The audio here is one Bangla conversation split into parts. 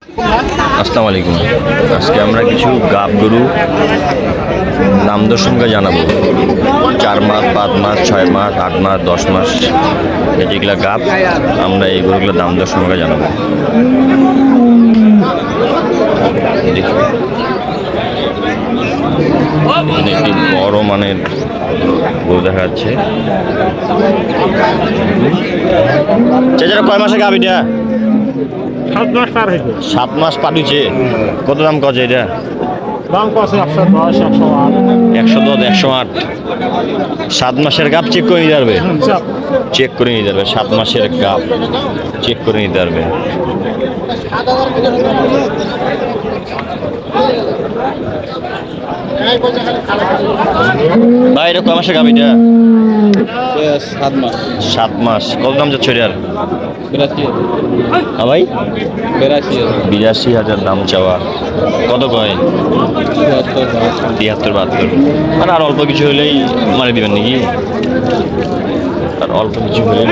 আসসালামু আলাইকুম। আজকে আমরা কিছু গাব গরু নাম দর্শনকে জানাবো। 4 মাস, 5 মাস, 6 মাস, 8 মাস, 10 মাস যেগুলা গাব, আমরা এই গরুগুলোর দাম দর্শনকে জানাবো। একটি বড় মানের গরু দেখা যাচ্ছে। কয় মাসে গাব এটা? 7 মাস পার হয়েছে। 7 মাস পাঠিয়েছে। কত দাম কছে এটা? দাম কত? 110, 108। 110, 108। 7 মাসের গাব চেক করে নিতে পারবে? চেক করে নিতে পারবে। 7 মাসের গাব চেক করে নিতে পারবে। ভাই এটা কয় মাসের গাব এটা? 7 মাস। 7 মাস। কত দাম যাচ্ছে এটার? 82। হ্যাঁ ভাই, 82। 82,000 দাম চাওয়া। কত কয়? 73, 72। মানে আর অল্প কিছু হলেই মারি দিবেন নাকি? আর অল্প কিছু হলেই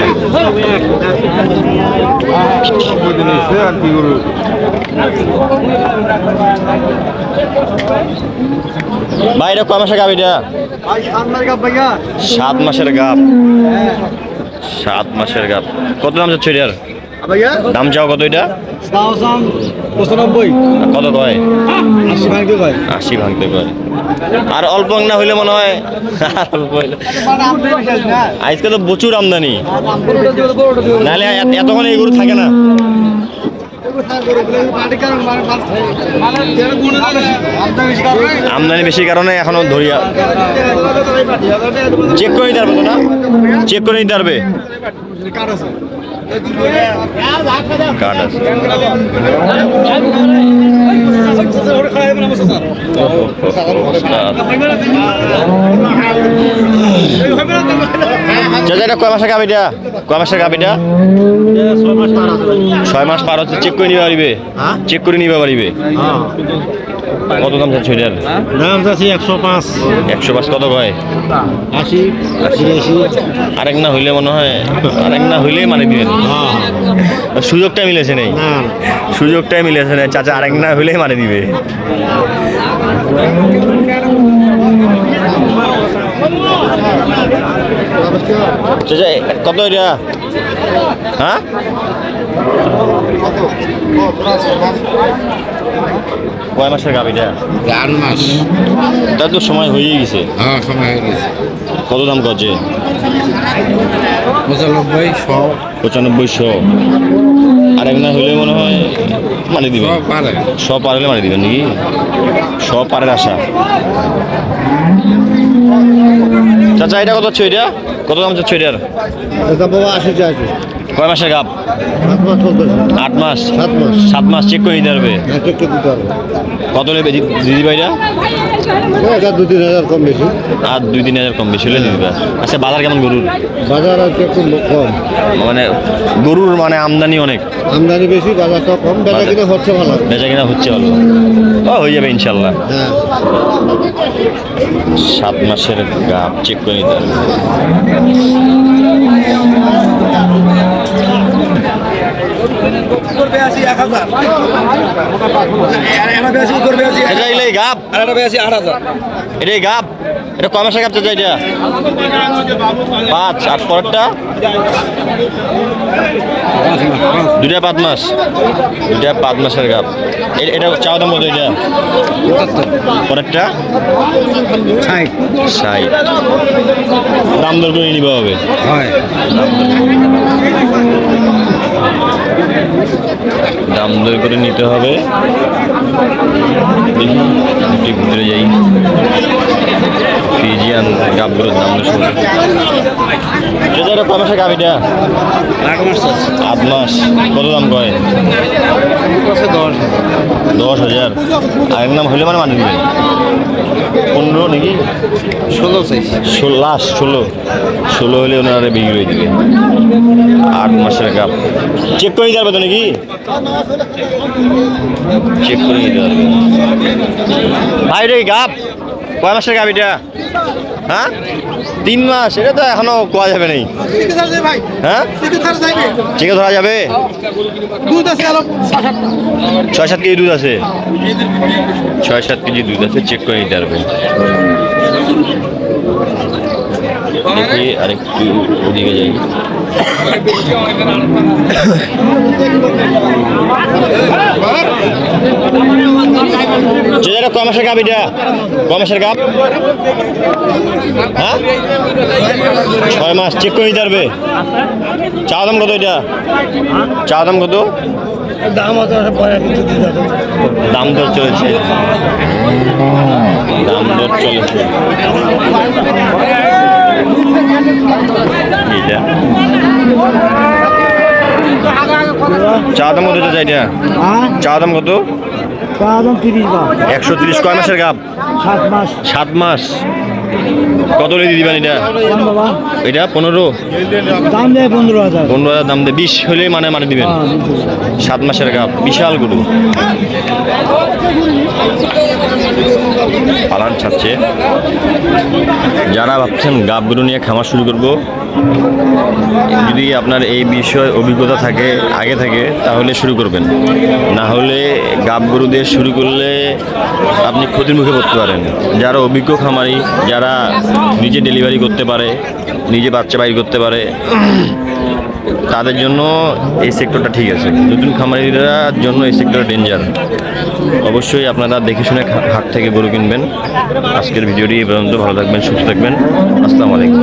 ভাই এটা কয় মাসের গাব এটা? 7 মাসের গাব। 7 মাসের গাব। কত দাম যাচ্ছে এটার? দাম চাও কত এটা? 95। কত কয়? 80 ভাঙতে কয়। 80 ভাঙতে কয়। আর অল্প না হইলে মনে হয় আর অল্প হইলে। আজকে তো প্রচুর আমদানি, নাহলে এতক্ষণ এই গরু থাকে না। আমদানি বেশি কারণে এখনো ধরিয়া চেক করে নিতে পারবে তো না? চেক করে নিতে পারবে। কার্ড আছে। এটা কয় মাসের গাব এটা? কয় মাসের গাব এটা? 6 মাস পার হচ্ছে। চেক করে নিবে পারিবে? চেক করে নিবে পারিবে। কত দাম যাচ্ছে এটার? দাম যাচ্ছে 105। 105। কত কয়? 80, 80। আরেক না হইলে মনে হয়, আরেক না হইলেই মানে দিবেন। সুযোগটাই মিলেছে নেই, সুযোগটাই মিলেছে না। চাচা আরেক না হইলেই মানে দিবে। চাচা কত এটা? হ্যাঁ, কয় মাসের গাব এটা? 8 মাস। তার তো সময় হয়েই গেছে। হ্যাঁ, সময় হয়ে গেছে। কত দাম করছে? 95, 100। 9500। আরেক না হইলে মনে হয় মানে দিবে। সব পারলে মানে দিবেন নাকি? সব পারের আশা। চাচা এটা কত হচ্ছে? এটা কত দাম চাচ্ছে এটার? এটা বাবা 80 চাইছে। কয় মাসের গাব? 7 মাস চলতেছে। 8 মাস। 7 মাস। 7 মাস চেক করে নিতে পারবে। চেক করে দিতে পারবে। কত নেবে দিদি ভাইরা? এটা 2-3 হাজার কম বেশি। আর 2-3 হাজার কম বেশি হলে দিদিবা। আচ্ছা বাজার কেমন গরুর? বাজার আর একটু কম। মানে গরুর মানে আমদানি অনেক, আমদানি বেশি, বাজারটা কম। বেচা কিনা হচ্ছে ভালো। বেচা কিনা হচ্ছে ভালো। হয়ে যাবে ইনশাল্লাহ। হ্যাঁ। 7 মাসের গাব চেক করে নিতে হবে। এটাই গাব। এটা কয় মাসের গাব চাচা এটা? 5। আর পরেরটা? 2টা 5 মাস। 2টা 5 মাসের গাব। এটা চাওয়া দাম কত এটা? পরেরটা 60। দাম দর করে নিতে হবে। দাম দর করে নিতে হবে। দেখি একটু ভিতরে যাই। ফিজিয়ান গাবগুলোর দাম দর শুনে। এটা কয় মাসের গাব এটা? 8 মাস। কত দাম কয়? 10,000। আরেক নাম হইলে মানে মানে দিবেন। 15 নাকি? 16 চাইছে। 16 লাস্ট 16 হলে ওনারা বিক্রি করে দিবে। 8 মাসের গাব চেক করে নিতে পারবে তো নাকি? চেক করে নিতে পারবে। ভাই রে গাব কয় মাসের গাব এটা? হ্যাঁ 3 মাস, এটা তো এখনো কোয়া যাবে নেই। হ্যাঁ চিকে ধরা যাবে, 6-7 কেজি দুধ আছে, 6-7 কেজি দুধ আছে, চেক করে নিতে পারবে। দেখি আরেকটু ওদিকে যাই। যেটা কয় মাসের গাপ, এটা কয় মাসের গাপ? হ্যাঁ 6 মাস, চেক করে নিতে পারবে। চা দাম কত এটা? চা দাম কত? দাম দর চলেছে, দাম দর চলেছে। এটা চা দাম কত চাচা? এটা চা দাম কত? 130। কয় মাসের গাপ? 7 মাস। কত রেডি দিবেন এটা? এটা 15 দাম দেয় 15,000। 15,000 দাম দেয়, 20 হলে মানে দিবেন। 7 মাসের গাপ, বিশাল গরু। পালান ছাড়ছে। যারা ভাবছেন গাব গরু নিয়ে খামার শুরু করব, যদি আপনার এই বিষয়ে অভিজ্ঞতা থাকে আগে থেকে, তাহলে শুরু করবেন। না হলে গাব গরু দিয়ে শুরু করলে আপনি ক্ষতির মুখে পড়তে পারেন। যারা অভিজ্ঞ খামারি, যারা নিজে ডেলিভারি করতে পারে, নিজে বাচ্চা বাইর করতে পারে, তাদের জন্য এই সেক্টরটা ঠিক আছে। নতুন খামারিদের জন্য এই সেক্টরটা ডেঞ্জার। অবশ্যই আপনারা দেখে শুনে হাট থেকে গরু কিনবেন। আজকের ভিডিওটি এই পর্যন্ত। ভালো থাকবেন, সুস্থ থাকবেন। আসসালামু আলাইকুম।